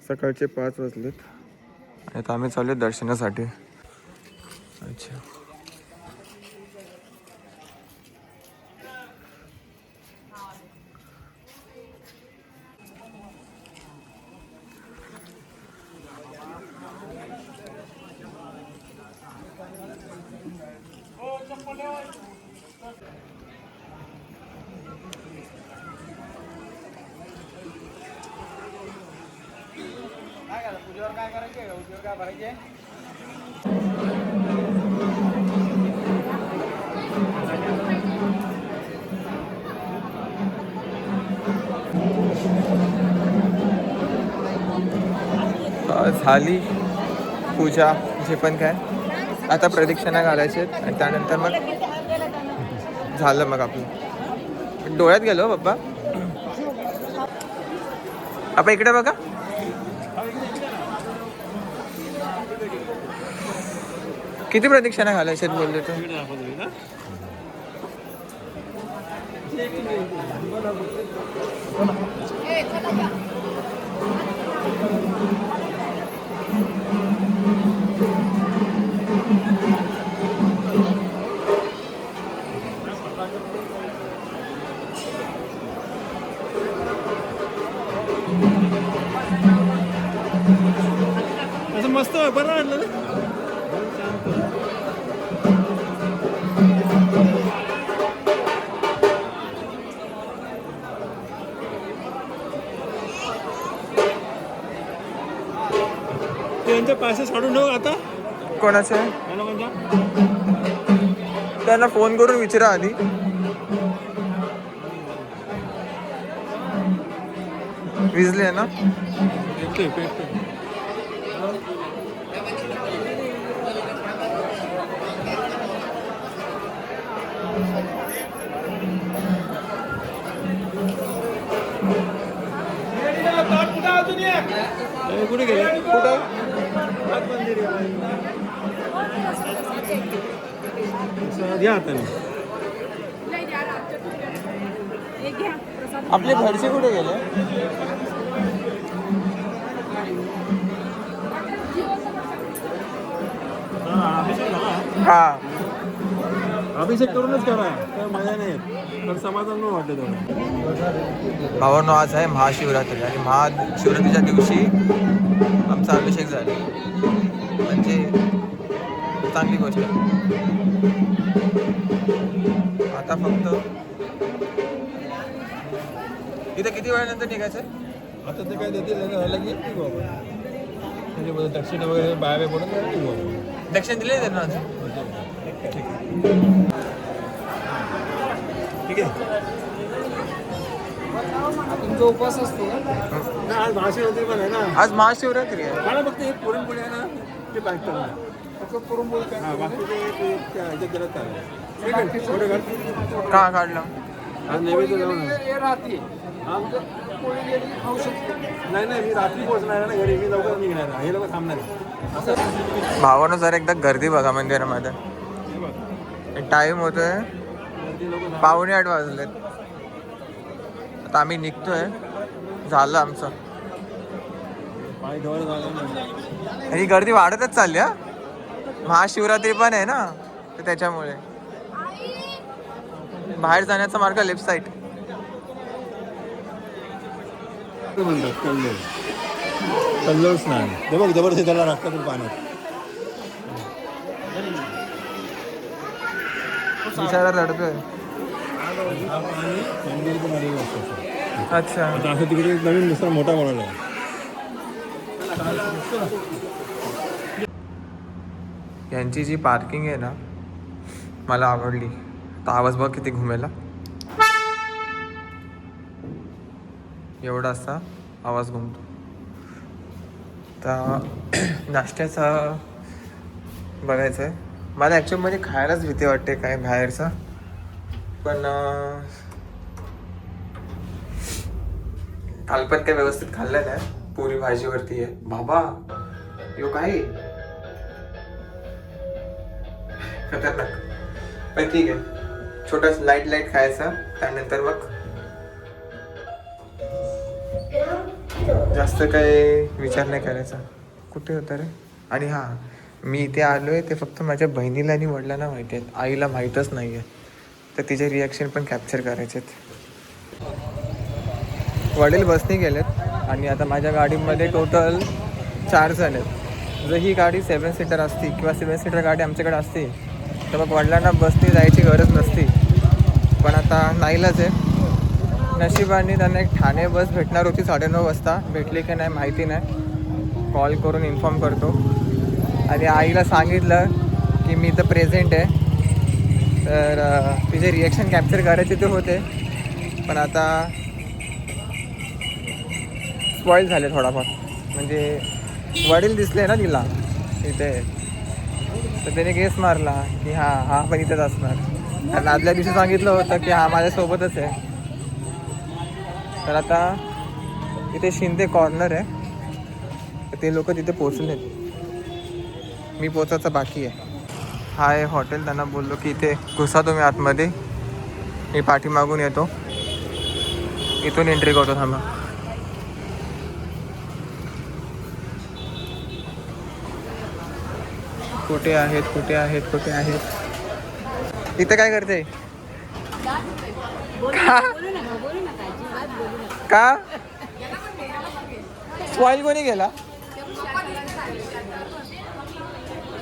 सकाळचे 5 वाजलेत आणि आता आम्ही चालू दर्शनासाठी. अच्छा, काय करायचे काय भरायचे. झाली पूजा जे पण काय. आता प्रदक्षिणा घालायचे आणि त्यानंतर मग झालं. मग आपलं डोळ्यात गेलो पप्पा. आपण इकडे बघा. किती प्रदक्षिणा घालायचे बोलले तू? असं मस्त बरं वाटलं ना. त्यांच्या पैसे सोडून ठेव आता. कोणाचे? त्यांना फोन करून विचारा आधी. विजले ना. कुठे गेले? कुठं? घ्या आता. आपले घरचे कुठे गेले? हा, अभिषेक करूनच करा. काय मजा नाही पण समाधान नाही वाटत तेवढं. भावांनो, आज आहे महाशिवरात्री आणि महाशिवरात्रीच्या दिवशी आमचा अभिषेक झाला. म्हणजे चांगली गोष्ट. आता फक्त इथे किती वेळानंतर निघायचं? आता ते काय देतील झालं की निघू आपण. म्हणजे दक्षिण वगैरे बाया पडून निघू आपण. दक्षिण दिले त्यांना आज? ठीक आहे. तुमचा उपवास असतो ना? आज महाशिवरात्री पण आहे ना. आज महाशिवरात्री आहे. मला फक्त एक पुरणपोळी आहे ना ते बाईक करणार. फक्त पुरणपोळी काय? हां, बाकी ते ह्याच्यात दिलं चालेल. का काढलं? आज नैवेद्य जाऊन राहते. नाही नाही, मी रात्री पोहोचणार ना घरी. मी लवकर निघणार. हे लोक थांबणार असं. भावानं जर एकदा गर्दी बघा मंदिरामध्ये. टाइम होतोय 7:45 वाजलेत. आता आम्ही निघतोय. झालं आमचं. ही गर्दी वाढतच चालली. हा, महाशिवरात्री पण आहे ना, तर त्याच्यामुळे बाहेर जाण्याचा मार्ग लेफ्ट साईड. म्हणतात कल्लोळ. कल्लोळ स्नान. ते बघ जबरदस्ती त्याला लागतात पाण्यात. बिचारा रडतोय. अच्छा, आता असं तिकडे नवीन दुसरा मोठा बनवला. यांची जी पार्किंग आहे ना, मला आवडली. तर आवाज बघ किती घुमेला. एवढा असा आवाज घुमतो. तर नाश्त्याचा बघायचं आहे मला. ॲक्च्युअलमध्ये खायलाच भीती वाटते काय बाहेरचं. पण काल पण काय व्यवस्थित खाल्लं नाही. पुरी भाजीवरती आहे बाबा. यो काय खतरनाक. पण ठीक आहे, छोटा लाईट खायचा. त्यानंतर मग जास्त काही विचार नाही करायचा. कुठे होतं रे? आणि हां, मी इथे आलो आहे ते फक्त माझ्या बहिणीला आणि वडिलांना माहिती आहेत, आईला माहीतच नाही आहे. तर तिचे रिॲक्शन पण कॅप्चर करायचे आहेत. वडील बसने गेलेत आणि आता माझ्या गाडीमध्ये टोटल 4 जण आहेत. जर ही गाडी 7 सीटर असती किंवा 7 सीटर गाडी आमच्याकडे असती तर मग वडिलांना बसने जायची गरज नसती. पण आता नाईलाज आहे. नशिबाने त्यांना एक ठाणे बस भेटणार होती 9:30 वाजता. भेटली की नाही माहिती नाही. कॉल करून इन्फॉर्म करतो. आणि आईला सांगितलं की मी इथं प्रेझेंट आहे. तर तिचे रिॲक्शन कॅप्चर करायचे ते होते, पण आता स्पॉईल झाले थोडाफार. म्हणजे वडील दिसले ना तिला इथे, तर त्याने गेस मारला की हा पण इथेच असणार. कारण आदल्या दिवशी सांगितलं होतं की हा माझ्यासोबतच आहे. तर आता इथे शिंदे कॉर्नर आहे, तर ते लोक तिथे पोचलेत. मी पोचायचं बाकी आहे. हा आहे हॉटेल. त्यांना बोललो की इथे घुसा तुम्ही आतमध्ये, मी पाठीमागून येतो, इथून एंट्री करतो. थांबा. कुठे आहेत कुठे आहेत कुठे आहेत? इथं काय करते? का स्पॉईल कोणी गेला?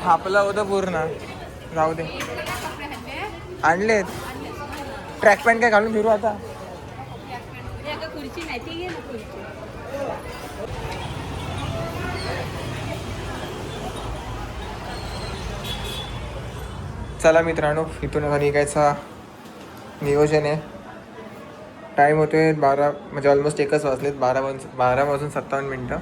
थापला होतं पूर्ण. जाऊ दे, आणलेत. ट्रॅक पॅन्ट काय घालून फिरू आता? चला मित्रांनो, इथून आता निघायचा नियोजन आहे. टाईम होतोय 12, म्हणजे ऑलमोस्ट 1 वाजलेत. 12 वाजून 57 मिनटं.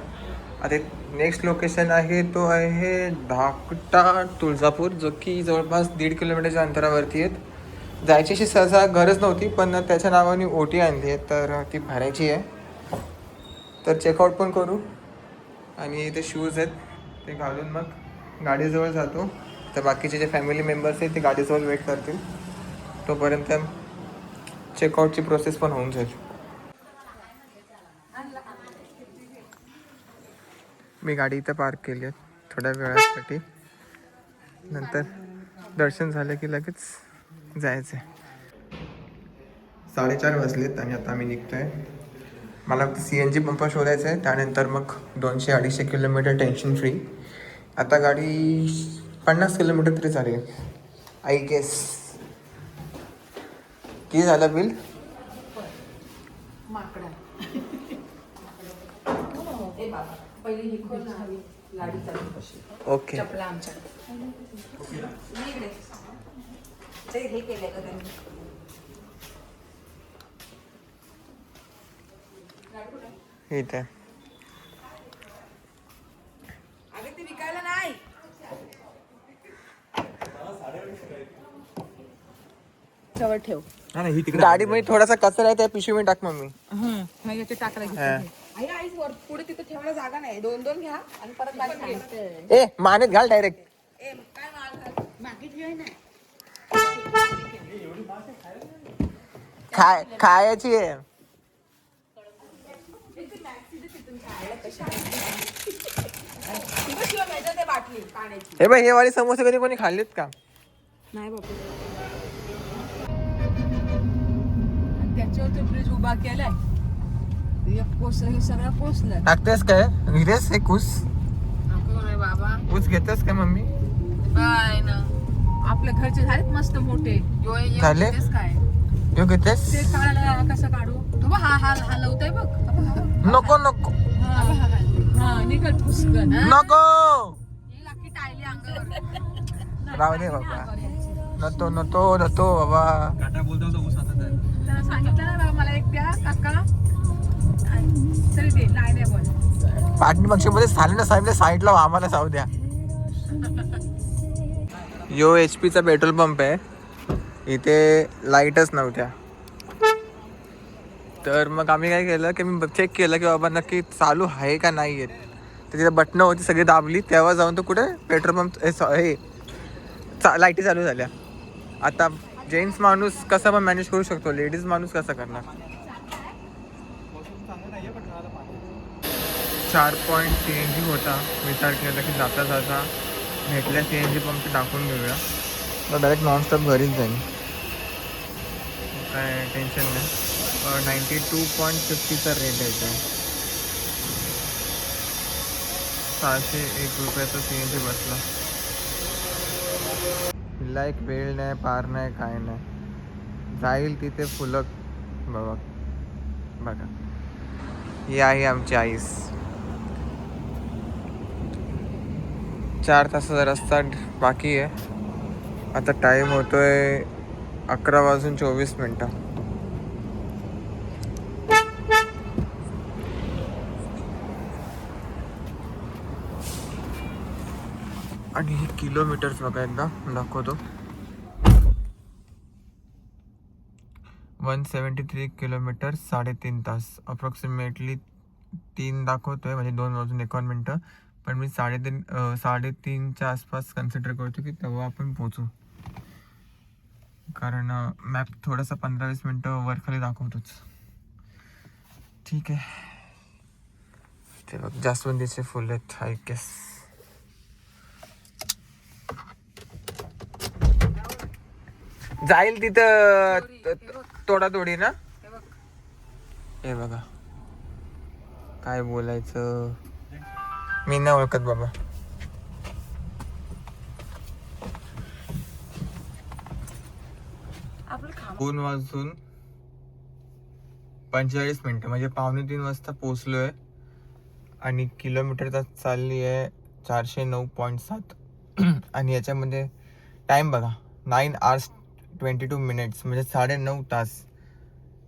आता नेक्स्ट लोकेशन आहे तो आहे धाकटा तुळजापूर, जो की जवळपास 1.5 किलोमीटरच्या अंतरावरती आहेत. जायची अशी सहसा गरज नव्हती, पण त्याच्या नावाने ओटी आणली आहे, तर ती भरायची आहे. तर चेकआउट पण करू. आणि इथे शूज आहेत, ते घालून मग गाडीजवळ जातो. तर बाकीचे जे फॅमिली मेंबर्स आहेत ते गाडीजवळ वेट करतील. तोपर्यंत चेकआउटची प्रोसेस पण होऊन जाईल. मी गाडी इथं पार्क केली आहे थोड्या वेळासाठी. नंतर दर्शन झालं की लगेच जायचं आहे. 4:30 वाजलेत आणि आता आम्ही निघतो आहे. मला CNG पंप शोधायचं आहे. त्यानंतर मग 200-250 किलोमीटर टेन्शन फ्री. आता गाडी 50 किलोमीटर तरी चालेल आय गेस. किती झालं बिल? ओके. इथे ठेव. गाडी मध्ये थोडासा कचरा आहे, त्या पिशवी टाक मम्मी. पुढे तिथे ठेवायला जागा नाही. 2-2 घ्या आणि परत ए मानेत घाल डायरेक्ट. खायची आहे. हे बाई, हे वाले समोसे कधी कोणी खाल्लेत का? नाही बाबा. त्याच्यावर फ्रीज उभा केलाय. हे सगळं पोचलं. टाकतेस काय विरेस? हे कुस बाबा कुस घेतेस का मम्मी? काय ना, आपल्या घरचे झालेत मस्त मोठे. झाले? काय यो घेतेस? ते काढायला कसं काढू? तो बघ, हा हलवतोय बघ. नको नको हा निघत पुष्कन. नको. लाकी टाळली अंगावर. राहू दे बाबा. नतो नतो नतो बाबा. त्याला सांगितलं ना बाबा, मला एक द्या काका. तरी ते नाही बोल. पाटणी पक्षीमध्ये सालीला साहेबला साईडला आम्हाला जाऊ द्या. यो HP चा पेट्रोल पंप आहे. इथे लाईटच नव्हत्या, तर मग आम्ही काय केलं की मी चेक केलं की बाबा नक्की चालू आहे का नाही आहेत. तर तिथे बटणं होती, सगळी दाबली, तेव्हा जाऊन तो कुठे पेट्रोल पंप हे लाईटी चालू झाल्या. आता जेंट्स माणूस कसा पण मॅनेज करू शकतो, लेडीज माणूस कसा करणार? 4 CNG होता. विचार केला की जाता जाता भेटल्या CNG पंप टाकून घेऊया. तर डायरेक्ट नॉनस्टॉप घरीच जाईल, काय टेन्शन नाही. 92.50चा रेट आहे ते. 601 रुपयाचा CNG बसला. हिला एक वेळ नाही, पार नाही, काय नाही, जाईल तिथे फुलक. बघा बघा, ही आहे आमची आईस. 4 तासाचा रस्ता बाकी आहे. आता टाईम होतोय 11:24. आणि हे किलोमीटर्स बघा, एकदा दाखवतो. 173 किलोमीटर, 3.5 तास. अप्रॉक्सिमेटली 3 दाखवतोय, म्हणजे 2:51. पण मी 3:30च्या आसपास कन्सिडर करतो की तेव्हा आपण पोचू, कारण मॅप थोडासा 15-20 मिनटं वरखाली दाखवतोच. ठीक आहे. ते बघ, जास्वंदीचे फुल आहेत, आय गेस. जाईल तिथं तोडातोडी ना. हे बघा, काय बोलायचं, मी नाही ओळखत बाबा. आपलं 2:45 म्हणजे 2:45 वाजता पोचलोय. आणि किलोमीटर चालली आहे 409.7. आणि याच्यामध्ये टाइम बघा, 9 hours 22 minutes, म्हणजे 9.5 तास.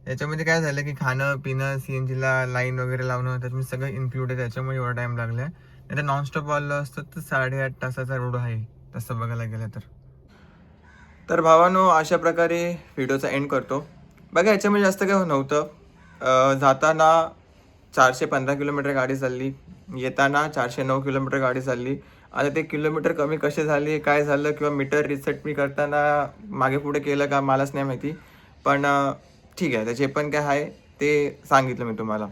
याच्यामध्ये काय झालं की खाणं पिणं, CNGला लाईन वगैरे लावणं, त्याच्यामध्ये सगळं इन्क्लूड आहे. त्याच्यामुळे एवढा टाइम लागलाय. नाही तर नॉनस्टॉप आलं असतं तर 8.5 तासाचा रोड आहे तसं बघायला गेलं तर. भावानो, अशा प्रकारे व्हिडिओचा एंड करतो. बघा, याच्यामध्ये जास्त काय नव्हतं. जाताना 415 किलोमीटर गाडी चालली, येताना 409 किलोमीटर गाडी चालली. आता ते किलोमीटर कमी कसे झाले, काय झालं, किंवा मीटर रिसेट मी करताना मागे पुढे केलं का मलाच नाही माहिती. पण ठीक आहे, त्याचे पण काय आहे ते सांगितलं मी तुम्हाला.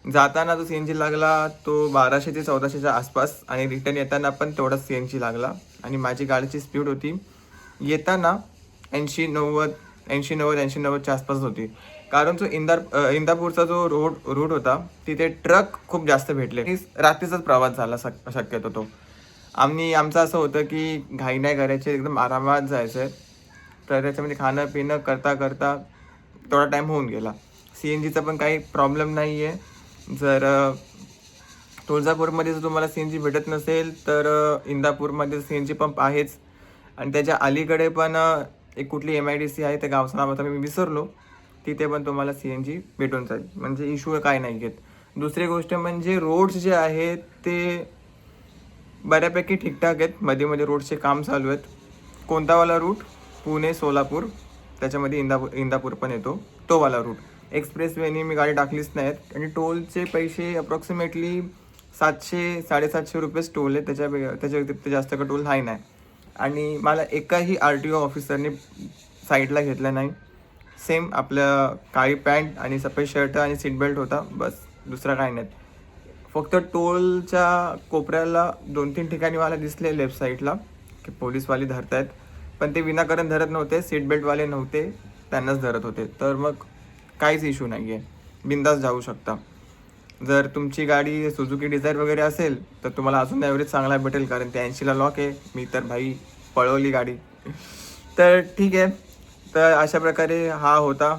जाताना जो CNG लागला तो 1200 ते 1400च्या आसपास, आणि रिटर्न येताना पण तेवढाच CNG लागला. आणि माझी गाडीची स्पीड होती येताना 80-90च्या आसपास होती. कारण जो इंदापूरचा जो रूट होता तिथे ट्रक खूप जास्त भेटले. रात्रीचाच प्रवास झाला शक्यतो तो. आमचं असं होतं की घाई नाही करायचे, एकदम आरामात जायचं आहे. तर त्याच्यामध्ये खाणं पिणं करता करता थोडा टाईम होऊन गेला. CNGचा पण काही प्रॉब्लेम नाही आहे. जर तुळजापूरमध्ये जर तुम्हाला CNG भेटत नसेल तर इंदापूरमध्ये CNG पंप आहेच. आणि त्याच्या अलीकडे पण एक कुठली MIDC आहे, त्या गावचं नाव आता मी विसरलो, तिथे पण तुम्हाला CNG भेटून जाईल, म्हणजे इश्यू काय नाही घेत. दुसरी गोष्ट म्हणजे रोड्स जे आहेत ते बऱ्यापैकी ठीकठाक आहेत. मध्ये मध्ये रोडचे काम चालू आहेत. कोणतावाला रूट? पुणे सोलापूर, त्याच्यामध्ये इंदापूर पण येतो, तो वाला रूट. एक्सप्रेसवेनी मी गाडी टाकलीच नाहीत. आणि टोलचे पैसे अप्रॉक्सिमेटली 700-750 रुपयेच टोल आहे. त्याच्या व्यतिरिक्त जास्त का टोल हाय नाही. आणि मला एकाही RTO ऑफिसरने साईडला घेतलं नाही. सेम आपलं काळी पॅन्ट आणि सफेद शर्ट आणि सीट बेल्ट होता, बस, दुसरा काय नाही. फक्त टोलच्या कोपऱ्याला 2-3 ठिकाणी मला दिसले लेफ्ट साईडला की पोलीसवाले धरत आहेत, पण ते विनाकारण धरत नव्हते, सीट बेल्टवाले नव्हते, त्यांनाच धरत होते. तर मग काहीच इश्यू नाही आहे, बिंदास जाऊ शकता. जर तुमची गाडी सुझुकी डिझायर वगैरे असेल तर तुम्हाला अजून ॲव्हरेज चांगला भेटेल, कारण ते 80ला लॉक आहे. मी तर भाई पळवली गाडी. तर ठीक आहे. तर अशा प्रकारे हा होता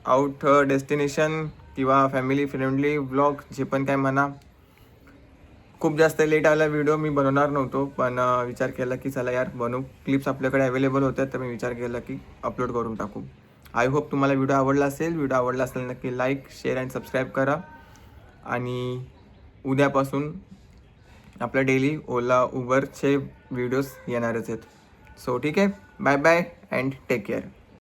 आउट डेस्टिनेशन किंवा फॅमिली फ्रेंडली व्लॉग, जे पण काय म्हणा. खूप जास्त लेट आला व्हिडिओ, मी बनवणार नव्हतो, पण विचार केला की चला यार बनवू. क्लिप्स आपल्याकडे अवेलेबल होत्या, तर मी विचार केला की अपलोड करून टाकू. आय होप तुम्हाला व्हिडिओ आवडला असेल. व्हिडिओ आवडला असेल नक्की लाईक, शेअर आणि सबस्क्राईब करा. आणि उद्यापासून आपल्या डेली ओला उबरचे व्हिडिओज येणारच आहेत. सो ठीक आहे, bye bye and take care.